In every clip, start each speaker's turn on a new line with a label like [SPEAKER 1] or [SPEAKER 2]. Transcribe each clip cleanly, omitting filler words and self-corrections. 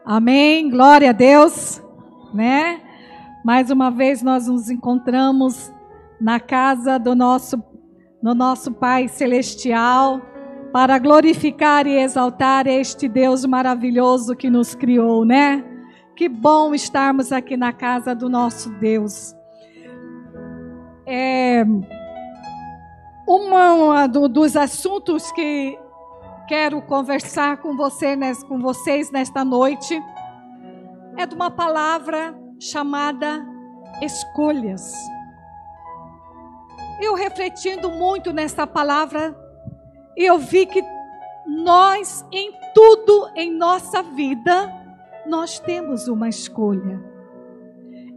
[SPEAKER 1] Amém, glória a Deus, né? Mais uma vez nós nos encontramos na casa do nosso Pai Celestial para glorificar e exaltar este Deus maravilhoso que nos criou, né? Que bom estarmos aqui na casa do nosso Deus. Dos assuntos que quero conversar com vocês nesta noite é de uma palavra chamada escolhas. Eu refletindo muito nessa palavra, eu vi que nós, em tudo em nossa vida, nós temos uma escolha.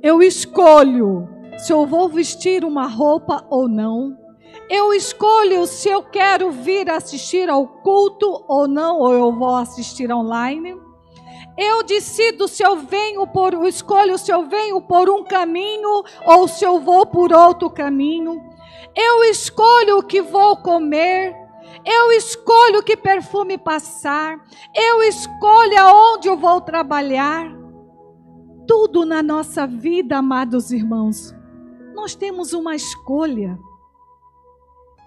[SPEAKER 1] Eu escolho se eu vou vestir uma roupa ou não. Eu escolho se eu quero vir assistir ao culto ou não, ou eu vou assistir online. Eu decido se eu escolho se eu venho por um caminho ou se eu vou por outro caminho. Eu escolho o que vou comer. Eu escolho que perfume passar. Eu escolho aonde eu vou trabalhar. Tudo na nossa vida, amados irmãos, nós temos uma escolha.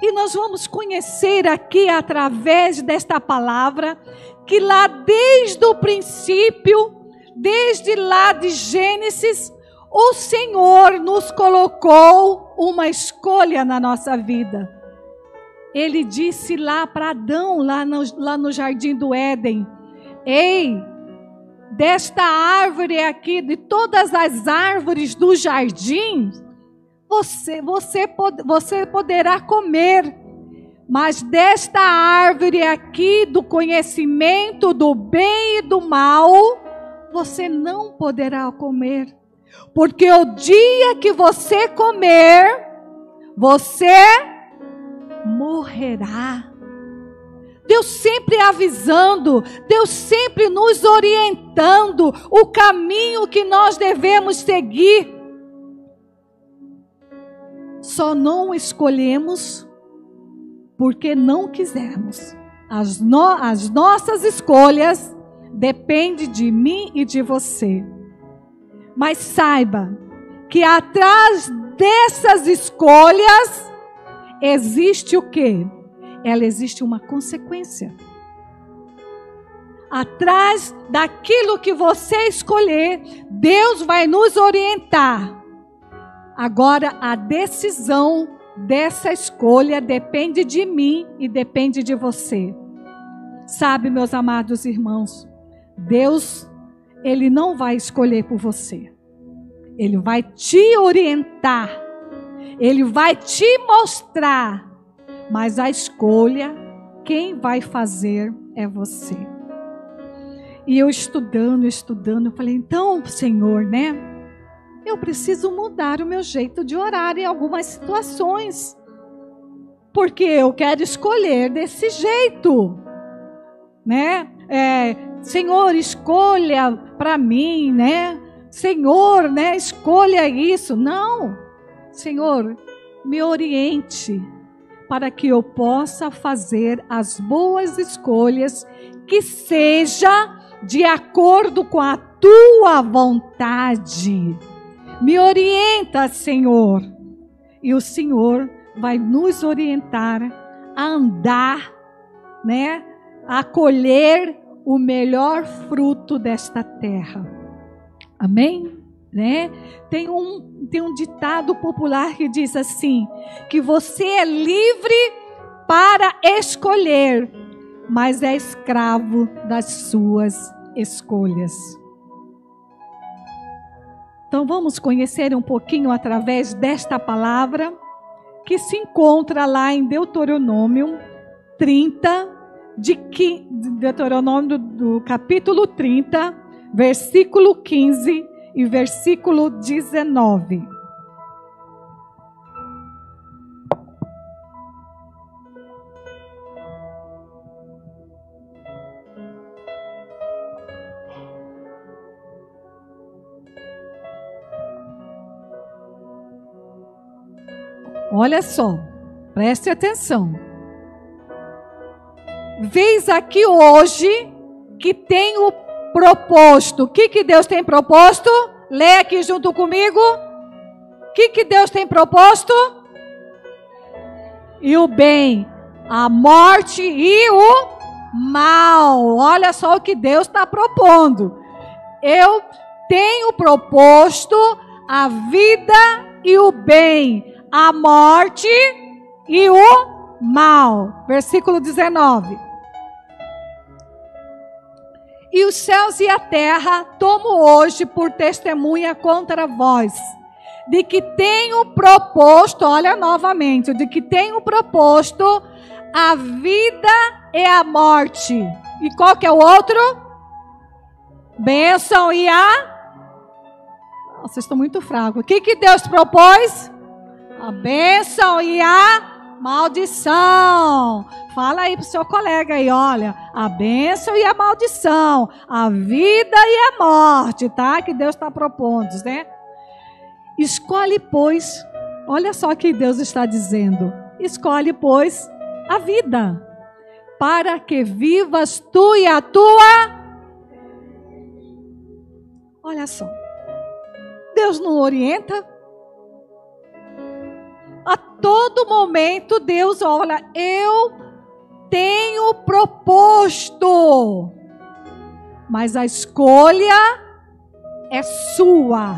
[SPEAKER 1] E nós vamos conhecer aqui, através desta palavra, que lá desde o princípio, desde lá de Gênesis, o Senhor nos colocou uma escolha na nossa vida. Ele disse lá para Adão, lá no jardim do Éden: ei, desta árvore aqui, de todas as árvores do jardim, você poderá comer, mas desta árvore aqui, do conhecimento do bem e do mal, você não poderá comer, porque o dia que você comer, você morrerá. Deus sempre avisando, Deus sempre nos orientando o caminho que nós devemos seguir. Só não escolhemos porque não quisermos. As nossas escolhas dependem de mim e de você. Mas saiba que atrás dessas escolhas existe o quê? Existe uma consequência. Atrás daquilo que você escolher, Deus vai nos orientar. Agora, a decisão dessa escolha depende de mim e depende de você. Sabe, meus amados irmãos, Deus, Ele não vai escolher por você. Ele vai te orientar. Ele vai te mostrar. Mas a escolha, quem vai fazer é você. E eu estudando, eu falei, então, Senhor, né? Eu preciso mudar o meu jeito de orar em algumas situações. Porque eu quero escolher desse jeito. Né? Senhor, escolha para mim, né? Senhor, né? Escolha isso. Não. Senhor, me oriente para que eu possa fazer as boas escolhas que seja de acordo com a tua vontade. Me orienta, Senhor. E o Senhor vai nos orientar a andar, né? A colher o melhor fruto desta terra. Amém? Né? Tem um ditado popular que diz assim, que você é livre para escolher, mas é escravo das suas escolhas. Então vamos conhecer um pouquinho através desta palavra que se encontra lá em Deuteronômio 30, Deuteronômio do capítulo 30, versículo 15 e versículo 19. Olha só, preste atenção. Vês aqui hoje que tenho proposto. O que Deus tem proposto? Lê aqui junto comigo. O que Deus tem proposto? E o bem, a morte e o mal. Olha só o que Deus está propondo. Eu tenho proposto a vida e o bem, a morte e o mal. Versículo 19. E os céus e a terra tomo hoje por testemunha contra vós, de que tenho proposto, olha novamente, de que tenho proposto a vida e a morte. E qual que é o outro? Bênção e a... Vocês estão muito fracos. O que Deus propôs? A bênção e a maldição. Fala aí pro seu colega aí, olha. A bênção e a maldição. A vida e a morte, tá? Que Deus está propondo, né? Escolhe, pois, olha só o que Deus está dizendo. Escolhe, pois, a vida, para que vivas tu e a tua... Olha só. Deus não orienta? A todo momento Deus olha, eu tenho proposto, mas a escolha é sua.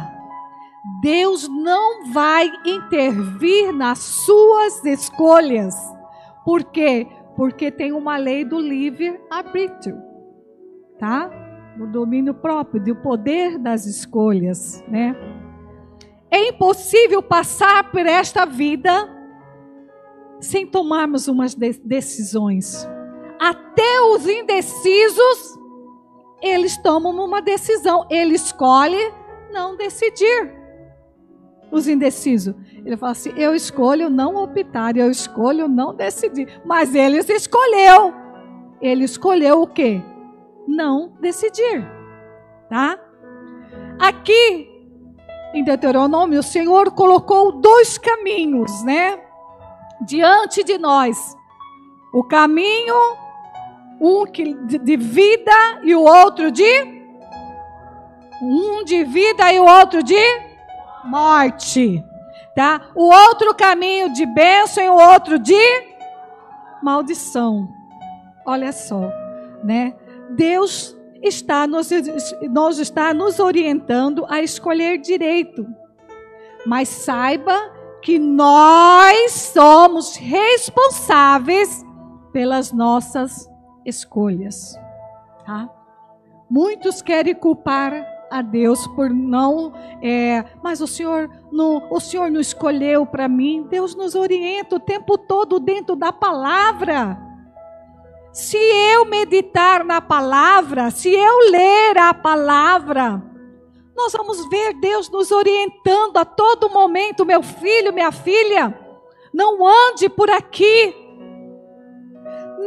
[SPEAKER 1] Deus não vai intervir nas suas escolhas. Por quê? Porque tem uma lei do livre-arbítrio, tá? No domínio próprio, do poder das escolhas, né? É impossível passar por esta vida sem tomarmos umas decisões. Até os indecisos, eles tomam uma decisão. Ele escolhe não decidir. Os indecisos, ele fala assim, eu escolho não optar, eu escolho não decidir. Mas ele escolheu. Ele escolheu o quê? Não decidir. Tá? Aqui, em Deuteronômio, o Senhor colocou 2 caminhos, né? Diante de nós. O caminho, um de vida e o outro de... Um de vida e o outro de morte. Tá? O outro caminho de bênção e o outro de maldição. Olha só, né? Deus está nos orientando a escolher direito. Mas saiba que nós somos responsáveis pelas nossas escolhas. Tá? Muitos querem culpar a Deus por não... mas o Senhor não escolheu para mim. Deus nos orienta o tempo todo dentro da palavra. Se eu meditar na palavra, se eu ler a palavra, nós vamos ver Deus nos orientando a todo momento. Meu filho, minha filha, não ande por aqui.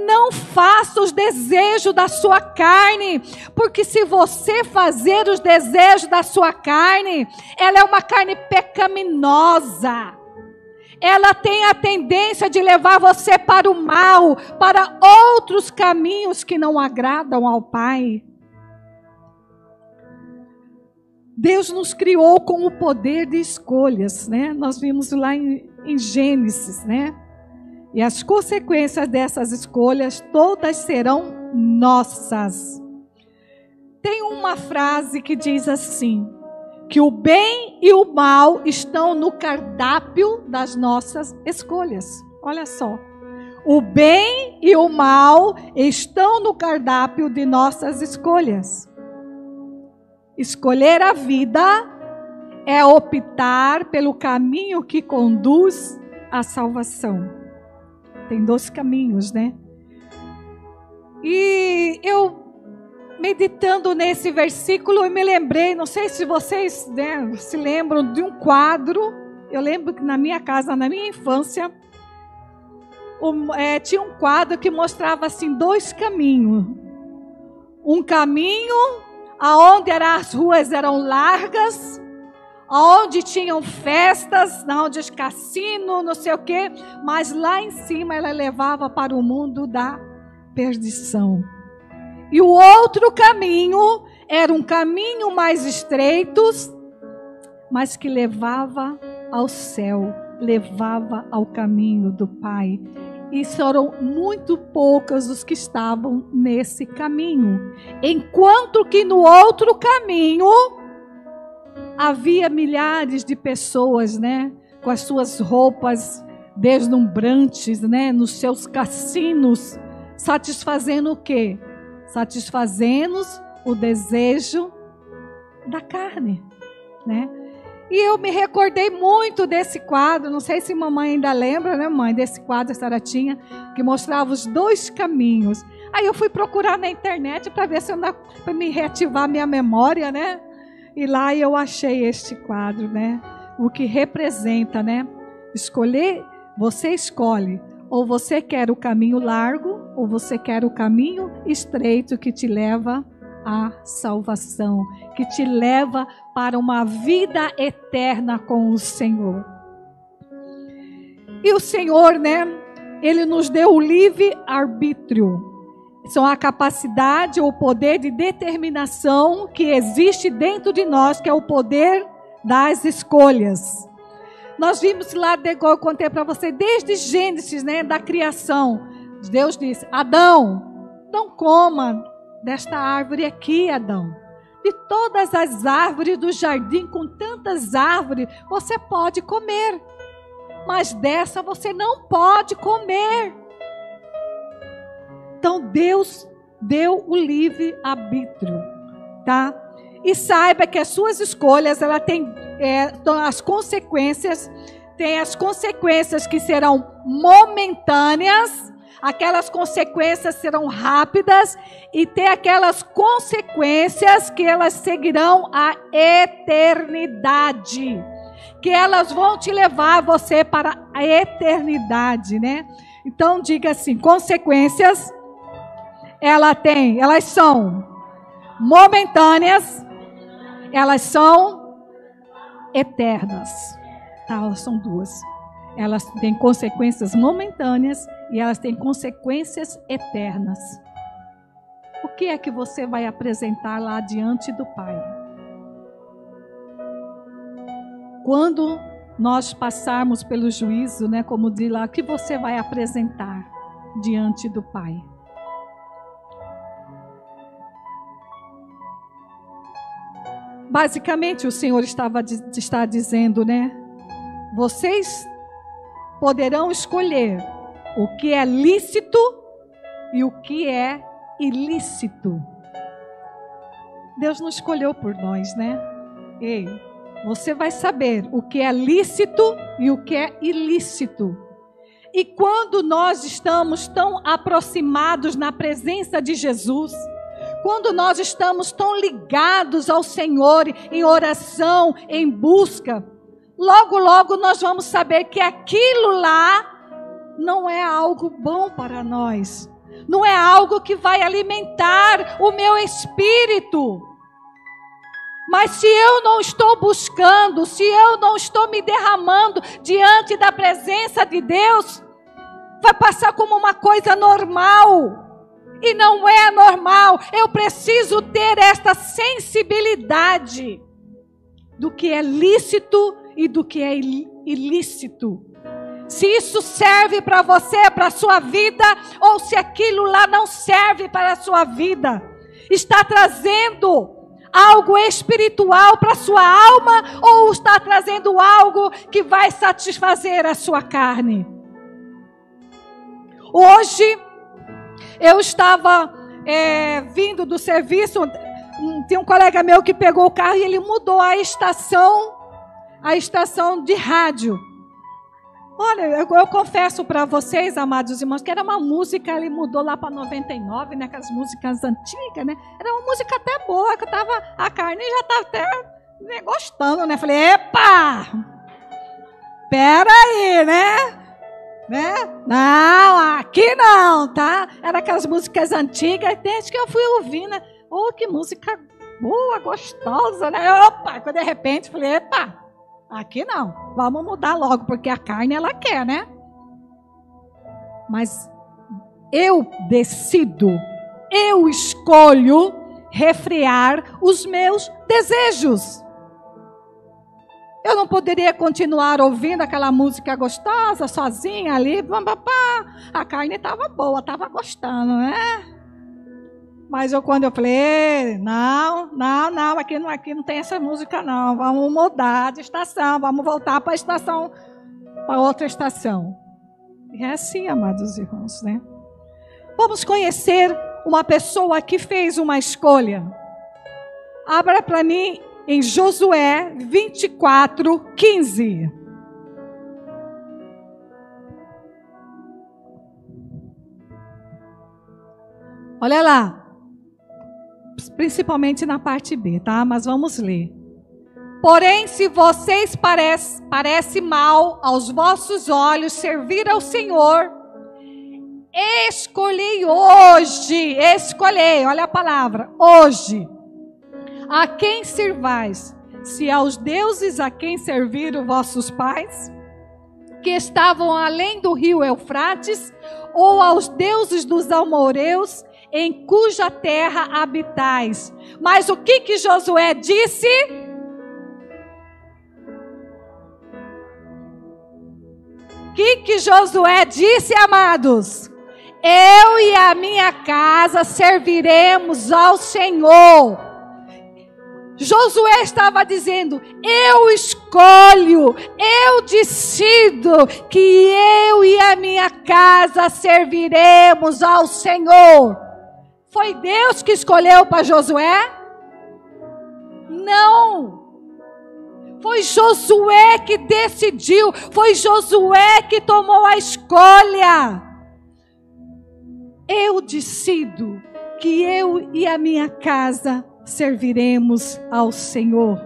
[SPEAKER 1] Não faça os desejos da sua carne, porque se você fazer os desejos da sua carne, ela é uma carne pecaminosa. Ela tem a tendência de levar você para o mal, para outros caminhos que não agradam ao Pai. Deus nos criou com o poder de escolhas, né? Nós vimos lá em Gênesis, né? E as consequências dessas escolhas todas serão nossas. Tem uma frase que diz assim, que o bem e o mal estão no cardápio das nossas escolhas. Olha só. O bem e o mal estão no cardápio de nossas escolhas. Escolher a vida é optar pelo caminho que conduz à salvação. Tem 2 caminhos, né? E eu, meditando nesse versículo, eu me lembrei, não sei se vocês, né, se lembram de um quadro. Eu lembro que na minha casa, na minha infância, tinha um quadro que mostrava assim 2 caminhos. Um caminho aonde as ruas eram largas, onde tinham festas, onde os cassinos, não sei o quê, mas lá em cima ela levava para o mundo da perdição. E o outro caminho Era um caminho mais estreito, mas que levava ao céu, levava ao caminho do Pai. E foram muito poucos os que estavam nesse caminho. Enquanto que no outro caminho havia milhares de pessoas, né, com as suas roupas deslumbrantes, né, nos seus cassinos, satisfazendo o quê? Satisfazendo o desejo da carne, né? E eu me recordei muito desse quadro, não sei se mamãe ainda lembra, né, mãe, desse quadro, a senhora tinha, que mostrava os dois caminhos. Aí eu fui procurar na internet para ver se eu para me reativar minha memória, né? E lá eu achei este quadro, né? O que representa, né? Escolher, você escolhe, ou você quer o caminho largo, ou você quer o caminho estreito que te leva a salvação, que te leva para uma vida eterna com o Senhor. E o Senhor, né, Ele nos deu o livre-arbítrio. São a capacidade ou o poder de determinação que existe dentro de nós, que é o poder das escolhas. Nós vimos lá, eu contei para você, desde Gênesis, né, da criação. Deus disse: Adão, não coma desta árvore aqui, Adão. De todas as árvores do jardim, com tantas árvores, você pode comer. Mas dessa você não pode comer. Então Deus deu o livre-arbítrio, tá? E saiba que as suas escolhas, ela tem as consequências, tem as consequências que serão momentâneas, aquelas consequências serão rápidas, e tem aquelas consequências que elas seguirão a eternidade, que elas vão te levar você para a eternidade, né? Então diga assim: consequências, elas são momentâneas, elas são eternas, tá? Elas são duas. Elas têm consequências momentâneas e elas têm consequências eternas. O que é que você vai apresentar lá diante do Pai? Quando nós passarmos pelo juízo, né, como diz lá, o que você vai apresentar diante do Pai? Basicamente, o Senhor está dizendo, né? Vocês poderão escolher o que é lícito e o que é ilícito. Deus não escolheu por nós, né? Ei, você vai saber o que é lícito e o que é ilícito. E quando nós estamos tão aproximados na presença de Jesus, quando nós estamos tão ligados ao Senhor em oração, em busca, logo, logo nós vamos saber que aquilo lá não é algo bom para nós. Não é algo que vai alimentar o meu espírito. Mas se eu não estou buscando, se eu não estou me derramando diante da presença de Deus, vai passar como uma coisa normal. E não é normal. Eu preciso ter esta sensibilidade do que é lícito e do que é ilícito. Se isso serve para você, para a sua vida, ou se aquilo lá não serve para a sua vida. Está trazendo algo espiritual para a sua alma, ou está trazendo algo que vai satisfazer a sua carne? Hoje, eu estava vindo do serviço, tem um colega meu que pegou o carro e ele mudou a estação de rádio. Olha, eu confesso para vocês, amados irmãos, que era uma música, ele mudou lá para 99, né, aquelas músicas antigas, né? Era uma música até boa, que a carne já estava até gostando, né? Falei, epa! Pera aí, né? Não, aqui não, tá? Era aquelas músicas antigas, desde que eu fui ouvindo, né? Oh, que música boa, gostosa, né? Opa! Quando de repente, falei, epa! Aqui não, vamos mudar logo, porque a carne ela quer, né? Mas eu decido, eu escolho refrear os meus desejos. Eu não poderia continuar ouvindo aquela música gostosa, sozinha ali. A carne estava boa, estava gostando, né? Mas quando eu falei, não, aqui não tem essa música não. Vamos mudar de estação, vamos voltar para a estação, para outra estação. E é assim, amados irmãos, né? Vamos conhecer uma pessoa que fez uma escolha. Abra para mim em Josué 24:15. Olha lá. Principalmente na parte B, tá? Mas vamos ler. Porém, se vocês parece mal aos vossos olhos servir ao Senhor, escolhei, olha a palavra, hoje, a quem servais, se aos deuses a quem serviram vossos pais, que estavam além do rio Eufrates, ou aos deuses dos amorreus, em cuja terra habitais. Mas o que Josué disse? O que Josué disse, amados? Eu e a minha casa serviremos ao Senhor. Josué estava dizendo, eu escolho, eu decido que eu e a minha casa serviremos ao Senhor. Foi Deus que escolheu para Josué? Não. Foi Josué que decidiu, foi Josué que tomou a escolha. Eu decido que eu e a minha casa serviremos ao Senhor.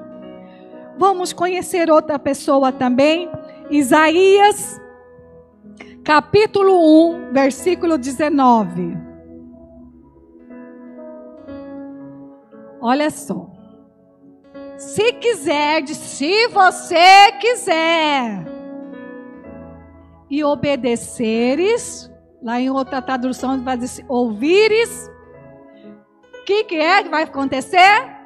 [SPEAKER 1] Vamos conhecer outra pessoa também. Isaías, capítulo 1, versículo 19. Olha só. Se você quiser, e obedeceres, lá em outra tradução vai dizer, ouvires, o que é que vai acontecer?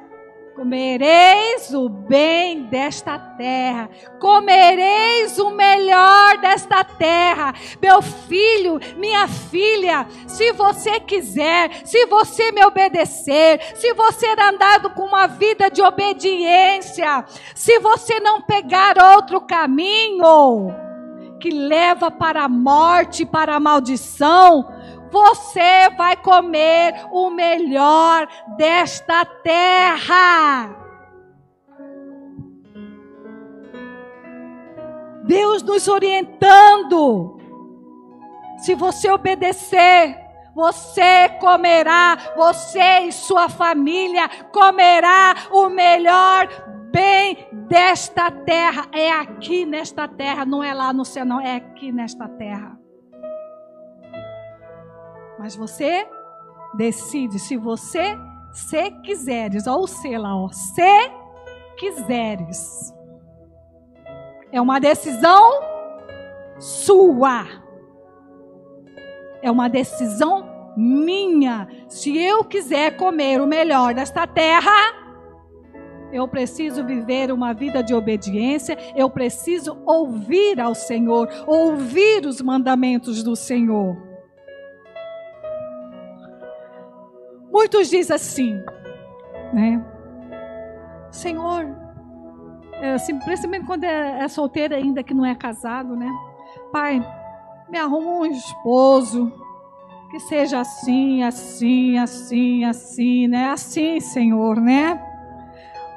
[SPEAKER 1] Comereis o bem desta terra, comereis o melhor desta terra. Meu filho, minha filha, se você quiser, se você me obedecer, se você andar com uma vida de obediência, se você não pegar outro caminho que leva para a morte, para a maldição, você vai comer o melhor desta terra. Deus nos orientando. Se você obedecer, você comerá, você e sua família comerá o melhor bem desta terra. É aqui nesta terra, não é lá no céu, não, é aqui nesta terra. Mas você decide, se quiseres, ou sei lá, se quiseres. É uma decisão sua. É uma decisão minha. Se eu quiser comer o melhor desta terra, eu preciso viver uma vida de obediência, eu preciso ouvir ao Senhor, ouvir os mandamentos do Senhor. Muitos dizem assim, né? Senhor, assim, principalmente quando é solteira ainda, que não é casado, né? Pai, me arruma um esposo que seja assim, assim, assim, assim, né? Assim, Senhor, né?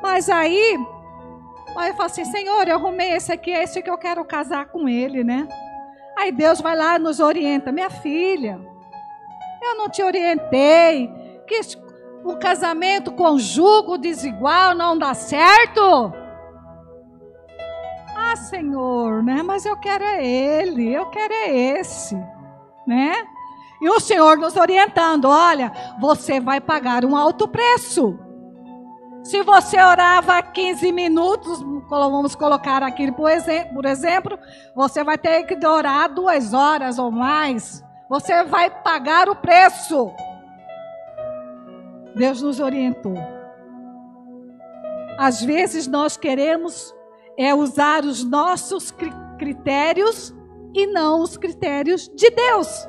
[SPEAKER 1] Mas aí eu falo assim, Senhor, eu arrumei esse aqui, é esse que eu quero casar com ele, né? Aí Deus vai lá e nos orienta, minha filha, eu não te orientei, que o casamento com jugo desigual não dá certo? Ah, Senhor, né? Mas eu quero é ele, eu quero é esse, né? E o Senhor nos orientando, olha, você vai pagar um alto preço. Se você orava 15 minutos, vamos colocar aqui por exemplo, você vai ter que orar 2 horas ou mais. Você vai pagar o preço. Deus nos orientou. Às vezes nós queremos usar os nossos critérios e não os critérios de Deus.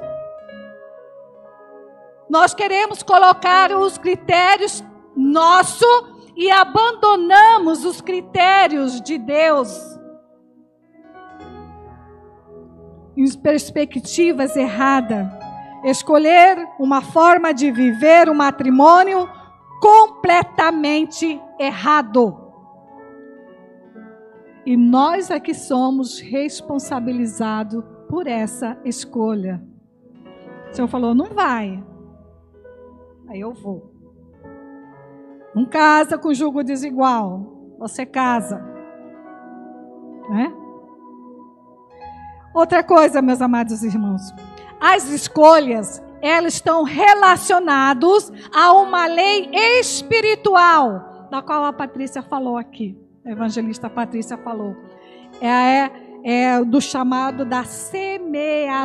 [SPEAKER 1] Nós queremos colocar os critérios nossos e abandonamos os critérios de Deus. Em perspectivas erradas. Escolher uma forma de viver o matrimônio completamente errado. E nós aqui somos responsabilizados por essa escolha. O Senhor falou, não vai. Aí eu vou. Não casa com jugo desigual. Você casa. Né? Outra coisa, meus amados irmãos. As escolhas, elas estão relacionadas a uma lei espiritual, da qual a Patrícia falou aqui. A evangelista Patrícia falou. É do chamado da semeadura.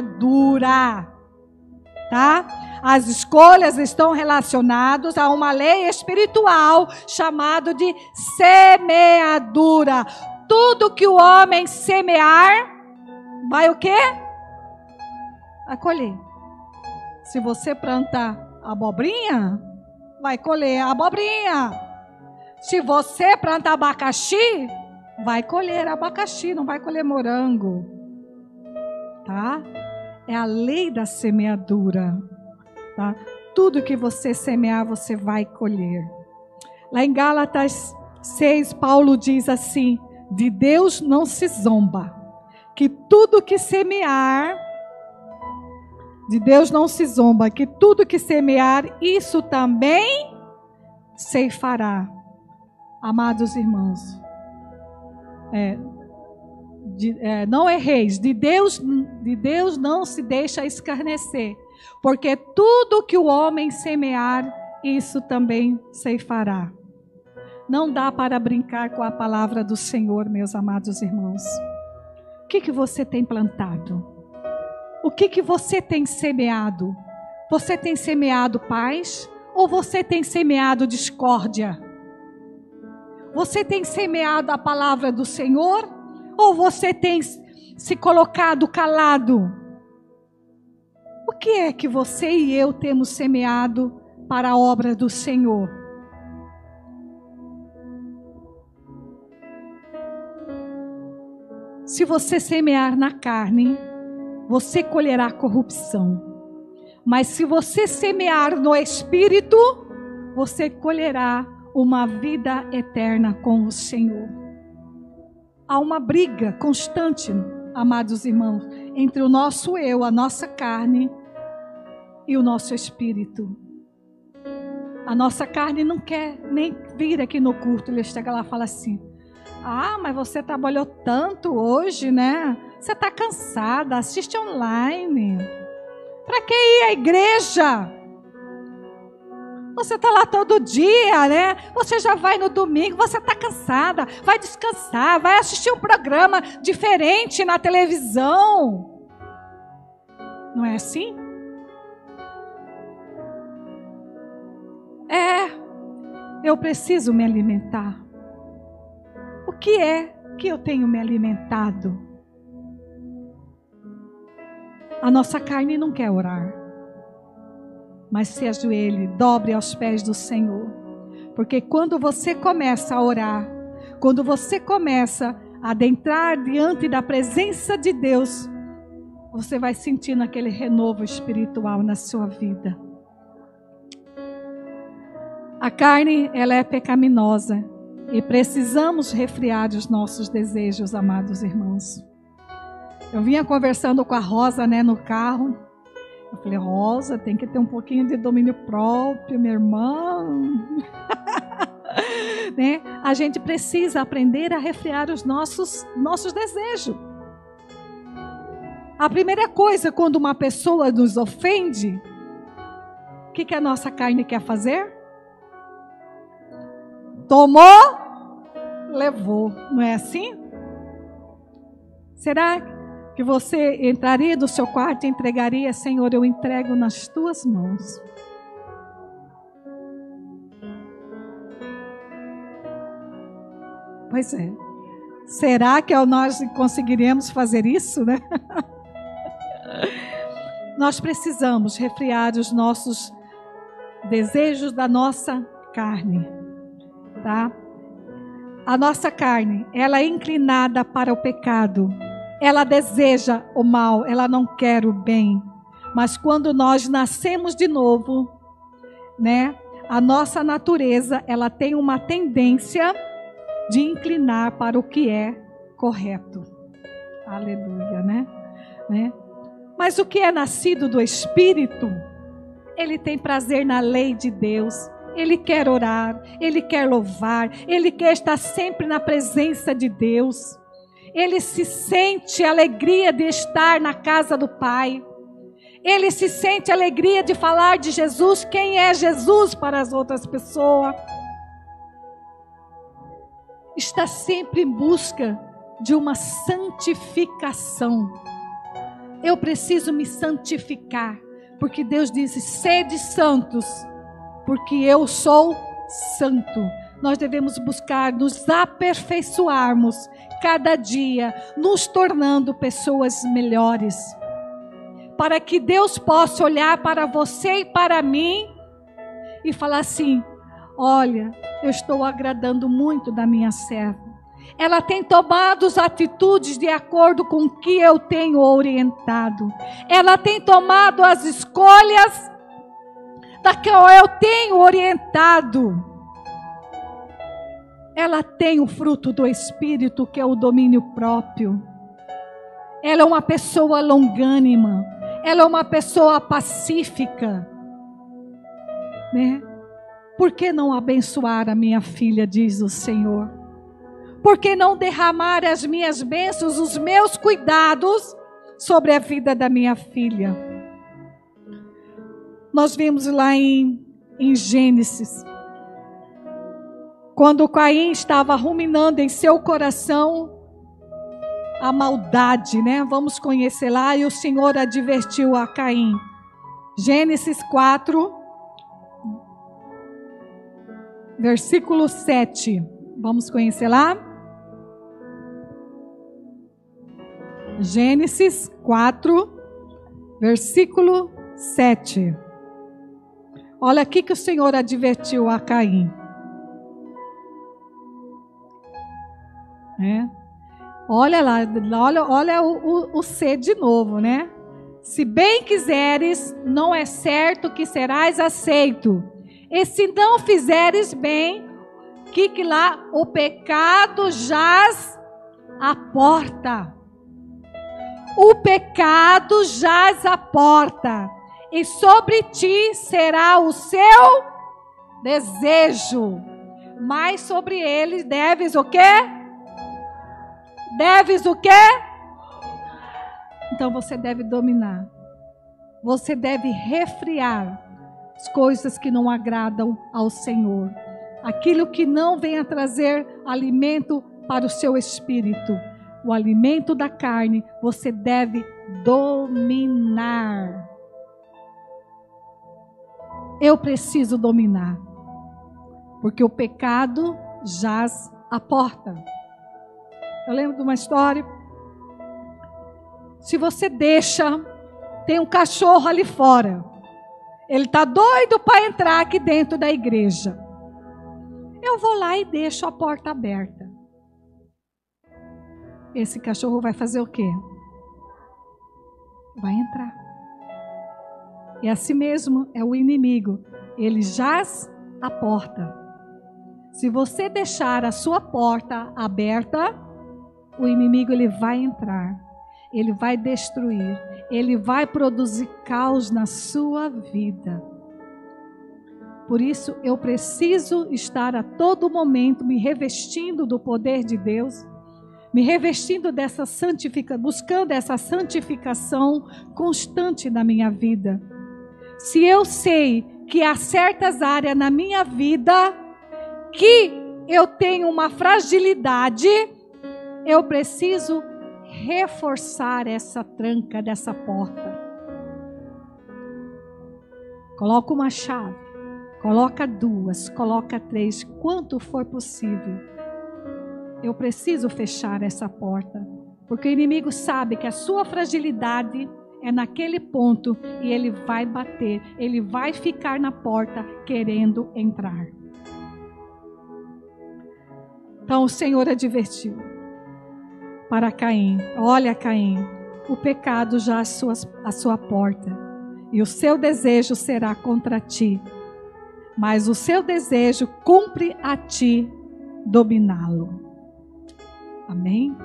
[SPEAKER 1] Tá? As escolhas estão relacionadas a uma lei espiritual chamada de semeadura. Tudo que o homem semear, vai o quê? Vai colher. Se você plantar abobrinha, vai colher abobrinha. Se você plantar abacaxi, vai colher abacaxi, não vai colher morango. Tá? É a lei da semeadura. Tá? Tudo que você semear, você vai colher. Lá em Gálatas 6, Paulo diz assim: de Deus não se zomba, que tudo que semear, de Deus não se zomba, que tudo que semear, isso também ceifará. Amados irmãos, não erreis, de Deus não se deixa escarnecer, porque tudo que o homem semear, isso também ceifará. Não dá para brincar com a palavra do Senhor, meus amados irmãos. O que você tem plantado? O que você tem semeado? Você tem semeado paz ou você tem semeado discórdia? Você tem semeado a palavra do Senhor ou você tem se colocado calado? O que é que você e eu temos semeado para a obra do Senhor? Se você semear na carne, você colherá corrupção. Mas se você semear no Espírito, você colherá uma vida eterna com o Senhor. Há uma briga constante, amados irmãos, entre o nosso eu, a nossa carne e o nosso espírito. A nossa carne não quer nem vir aqui no culto. Ele chega lá e fala assim: ah, mas você trabalhou tanto hoje, né? Você está cansada, assiste online. Para que ir à igreja? Você está lá todo dia, né? Você já vai no domingo, você está cansada. Vai descansar, vai assistir um programa diferente na televisão. Não é assim? Eu preciso me alimentar. O que é que eu tenho me alimentado? A nossa carne não quer orar, mas se ajoelhe, dobre aos pés do Senhor. Porque quando você começa a orar, quando você começa a adentrar diante da presença de Deus, você vai sentindo aquele renovo espiritual na sua vida. A carne, ela é pecaminosa e precisamos refrear os nossos desejos, amados irmãos. Eu vinha conversando com a Rosa, né, no carro. Eu falei: Rosa, tem que ter um pouquinho de domínio próprio, minha irmã. Né? A gente precisa aprender a refrear os nossos desejos. A primeira coisa, quando uma pessoa nos ofende, o que a nossa carne quer fazer? Tomou, levou. Não é assim? Será que você entraria do seu quarto e entregaria: Senhor, eu entrego nas tuas mãos? Pois é. Será que nós conseguiremos fazer isso, né? Nós precisamos refrear os nossos desejos da nossa carne, tá? A nossa carne, ela é inclinada para o pecado. Ela deseja o mal, ela não quer o bem. Mas quando nós nascemos de novo, né? A nossa natureza, ela tem uma tendência de inclinar para o que é correto. Aleluia, né? Mas o que é nascido do Espírito, ele tem prazer na lei de Deus. Ele quer orar, ele quer louvar, ele quer estar sempre na presença de Deus. Ele se sente alegria de estar na casa do Pai. Ele se sente alegria de falar de Jesus, quem é Jesus para as outras pessoas. Está sempre em busca de uma santificação. Eu preciso me santificar, porque Deus diz: sede santos, porque eu sou santo. Nós devemos buscar nos aperfeiçoarmos cada dia, nos tornando pessoas melhores, para que Deus possa olhar para você e para mim e falar assim: olha, eu estou agradando muito da minha serva. Ela tem tomado as atitudes de acordo com o que eu tenho orientado. Ela tem tomado as escolhas da qual eu tenho orientado. Ela tem o fruto do Espírito, que é o domínio próprio. Ela é uma pessoa longânima. Ela é uma pessoa pacífica, né? Por que não abençoar a minha filha, diz o Senhor? Por que não derramar as minhas bênçãos, os meus cuidados sobre a vida da minha filha? Nós vimos lá em Gênesis, quando Caim estava ruminando em seu coração a maldade, né? Vamos conhecer lá, e o Senhor advertiu a Caim. Gênesis 4, versículo 7. Vamos conhecer lá? Gênesis 4, versículo 7. Olha aqui que o Senhor advertiu a Caim. Olha lá, olha o C de novo, né? Se bem quiseres, não é certo que serás aceito. E se não fizeres bem, que lá o pecado jaz à porta. O pecado jaz à porta, e sobre ti será o seu desejo. Mas sobre ele deves o quê? Deves o quê? Então você deve dominar. Você deve refrear as coisas que não agradam ao Senhor. Aquilo que não venha trazer alimento para o seu espírito. O alimento da carne, você deve dominar. Eu preciso dominar. Porque o pecado jaz à porta. Eu lembro de uma história. Se você deixa, tem um cachorro ali fora. Ele está doido para entrar aqui dentro da igreja. Eu vou lá e deixo a porta aberta. Esse cachorro vai fazer o quê? Vai entrar. E assim mesmo é o inimigo. Ele jaz à porta. Se você deixar a sua porta aberta, o inimigo ele vai entrar. Ele vai destruir. Ele vai produzir caos na sua vida. Por isso eu preciso estar a todo momento me revestindo do poder de Deus. Me revestindo dessa santificação, buscando essa santificação constante na minha vida. Se eu sei que há certas áreas na minha vida que eu tenho uma fragilidade, eu preciso reforçar essa tranca dessa porta. Coloca uma chave, coloca 2, coloca 3, quanto for possível. eu preciso fechar essa porta, porque o inimigo sabe que a sua fragilidade é naquele ponto e ele vai bater, ele vai ficar na porta querendo entrar. Então o Senhor advertiu para Caim: olha, Caim, o pecado já à sua porta, e o seu desejo será contra ti, mas o seu desejo cumpre a ti dominá-lo. Amém?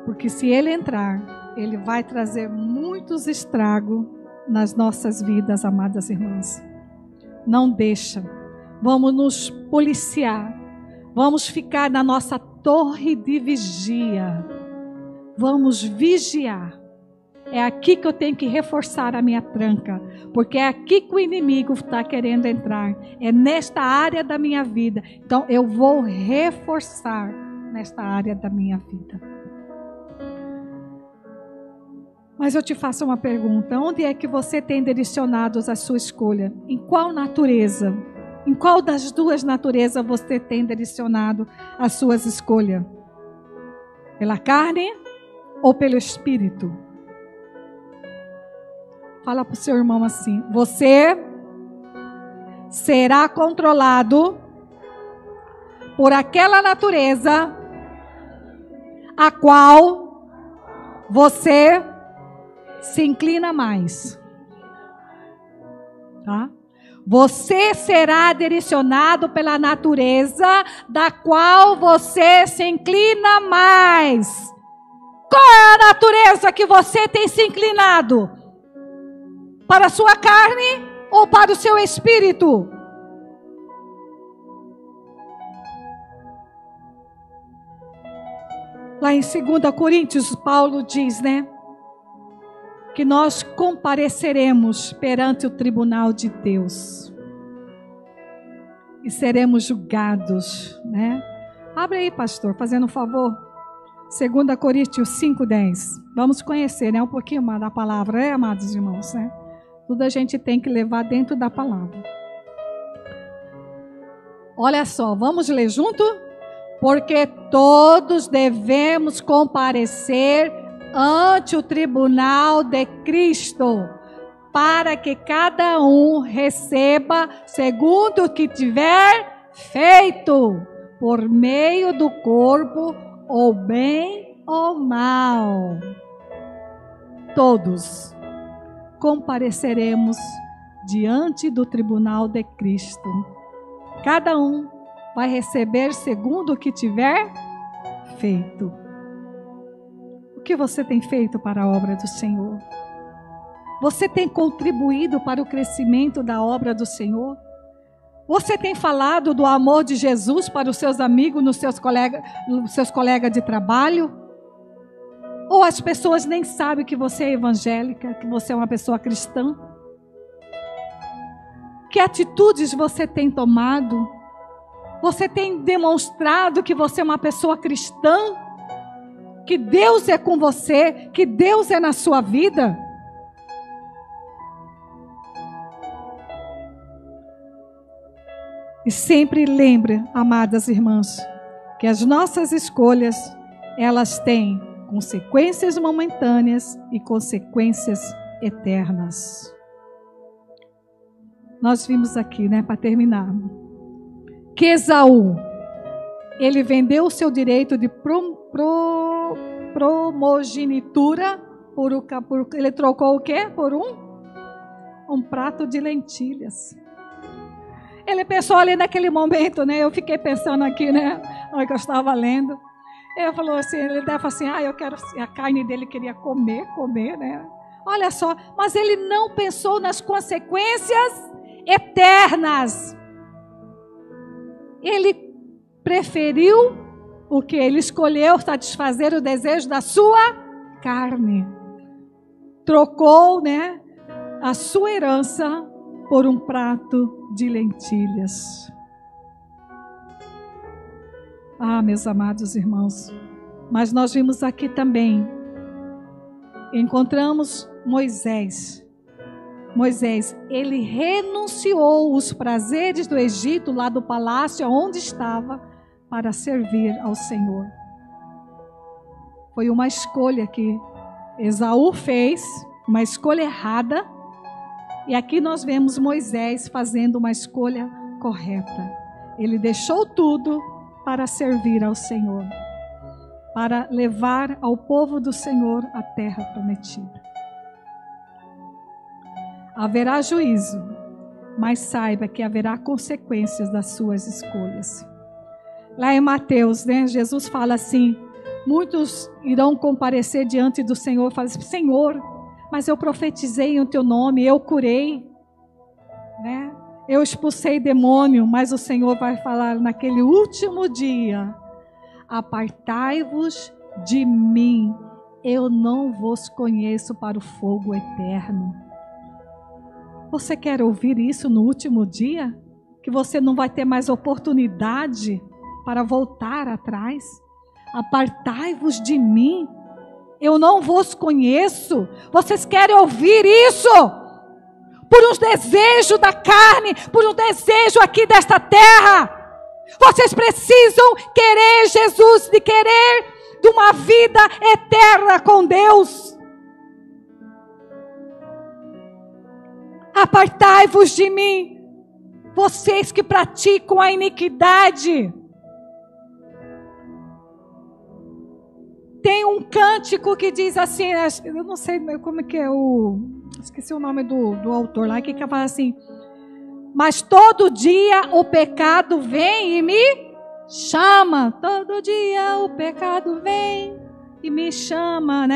[SPEAKER 1] Porque se ele entrar, ele vai trazer muitos estragos nas nossas vidas, amadas irmãs. Não deixa. Vamos nos policiar. Vamos ficar na nossa torre de vigia. Vamos vigiar. É aqui que eu tenho que reforçar a minha tranca, porque é aqui que o inimigo está querendo entrar. É nesta área da minha vida. Então eu vou reforçar nesta área da minha vida. Mas eu te faço uma pergunta: onde é que você tem direcionado a sua escolha? Em qual natureza? Em qual das duas naturezas você tem direcionado as suas escolhas? Pela carne ou pelo espírito? Fala para o seu irmão assim: você será controlado por aquela natureza a qual você se inclina mais. Tá? Você será direcionado pela natureza da qual você se inclina mais. Qual é a natureza que você tem se inclinado? Para a sua carne ou para o seu espírito? Lá em 2 Coríntios, Paulo diz, né? Que nós compareceremos perante o tribunal de Deus. E seremos julgados, né? Abre aí, pastor, fazendo um favor. 2 Coríntios 5:10. Vamos conhecer, né? Um pouquinho mais da palavra, né, amados irmãos, né? Tudo a gente tem que levar dentro da palavra. Olha só, vamos ler junto? Porque todos devemos comparecer ante o tribunal de Cristo, para que cada um receba segundo o que tiver feito, por meio do corpo, ou bem ou mal. Todos compareceremos diante do tribunal de Cristo. Cada um vai receber segundo o que tiver feito. O que você tem feito para a obra do Senhor? Você tem contribuído para o crescimento da obra do Senhor? Você tem falado do amor de Jesus para os seus amigos, nos seus colegas de trabalho? Ou as pessoas nem sabem que você é evangélica, que você é uma pessoa cristã? Que atitudes você tem tomado? Você tem demonstrado que você é uma pessoa cristã? Que Deus é com você? Que Deus é na sua vida? E sempre lembre, amadas irmãs, que as nossas escolhas, elas têm consequências momentâneas e consequências eternas. Nós vimos aqui, né, para terminar, que Esaú, ele vendeu o seu direito de primogenitura ele trocou o quê? Por um prato de lentilhas. Ele pensou ali naquele momento, né? Eu fiquei pensando aqui, né? Na hora que eu estava lendo. Ele falou assim, ele deve falar assim, eu quero, a carne dele queria comer, né? Olha só, mas ele não pensou nas consequências eternas. Ele preferiu o que? Ele escolheu satisfazer o desejo da sua carne. Trocou, né, a sua herança por um prato de lentilhas. Ah, meus amados irmãos, mas nós vimos aqui também, encontramos Moisés. Moisés, ele renunciou os prazeres do Egito, lá do palácio onde estava, para servir ao Senhor. Foi uma escolha que Esaú fez, uma escolha errada, e aqui nós vemos Moisés fazendo uma escolha correta. Ele deixou tudo para servir ao Senhor, para levar ao povo do Senhor a terra prometida. Haverá juízo, mas saiba que haverá consequências das suas escolhas. Lá em Mateus, Jesus fala assim: muitos irão comparecer diante do Senhor e falar assim: Senhor, mas eu profetizei em teu nome, eu curei, eu expulsei demônio, mas o Senhor vai falar naquele último dia: apartai-vos de mim, eu não vos conheço para o fogo eterno. Você quer ouvir isso no último dia? Que você não vai ter mais oportunidade para voltar atrás? Apartai-vos de mim, eu não vos conheço. Vocês querem ouvir isso? Por um desejo da carne, por um desejo aqui desta terra. Vocês precisam querer Jesus, de querer de uma vida eterna com Deus. Apartai-vos de mim, vocês que praticam a iniquidade. Tem um cântico que diz assim, eu não sei como é que é esqueci o nome do autor lá, que fala assim: mas todo dia o pecado vem e me chama. Todo dia o pecado vem e me chama,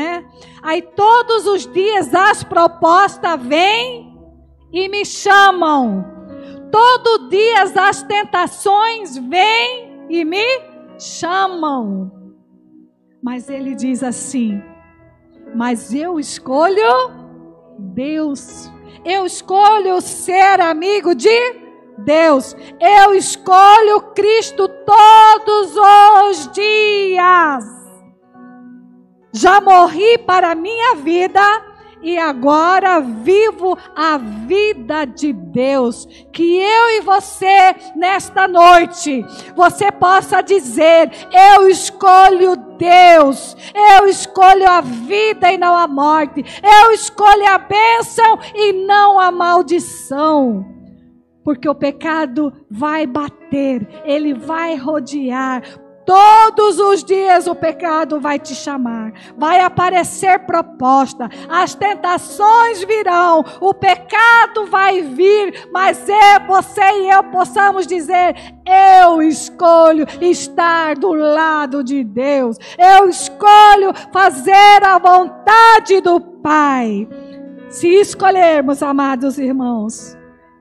[SPEAKER 1] Aí todos os dias as propostas vêm e me chamam. Todo dia as tentações vêm e me chamam. Mas ele diz assim: mas eu escolho Deus. Eu escolho ser amigo de Deus. Eu escolho Cristo todos os dias. Já morri para a minha vida e agora vivo a vida de Deus. Que eu e você, nesta noite, você possa dizer: eu escolho Deus, eu escolho a vida e não a morte, eu escolho a bênção e não a maldição. Porque o pecado vai bater, ele vai rodear. Todos os dias o pecado vai te chamar, vai aparecer proposta, as tentações virão, o pecado vai vir, mas você e eu possamos dizer: eu escolho estar do lado de Deus, eu escolho fazer a vontade do Pai. Se escolhermos, amados irmãos,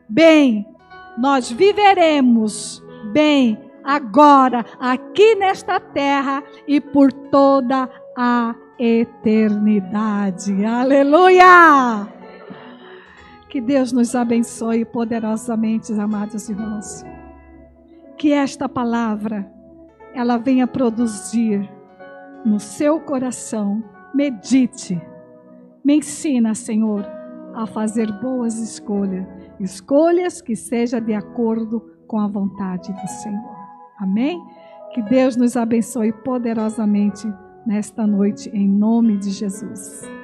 [SPEAKER 1] bem, nós viveremos bem agora, aqui nesta terra e por toda a eternidade. Aleluia! Que Deus nos abençoe poderosamente, amados irmãos. Que esta palavra, ela venha produzir no seu coração. Medite. Me ensina, Senhor, a fazer boas escolhas. Escolhas que sejam de acordo com a vontade do Senhor. Amém? Que Deus nos abençoe poderosamente nesta noite, em nome de Jesus.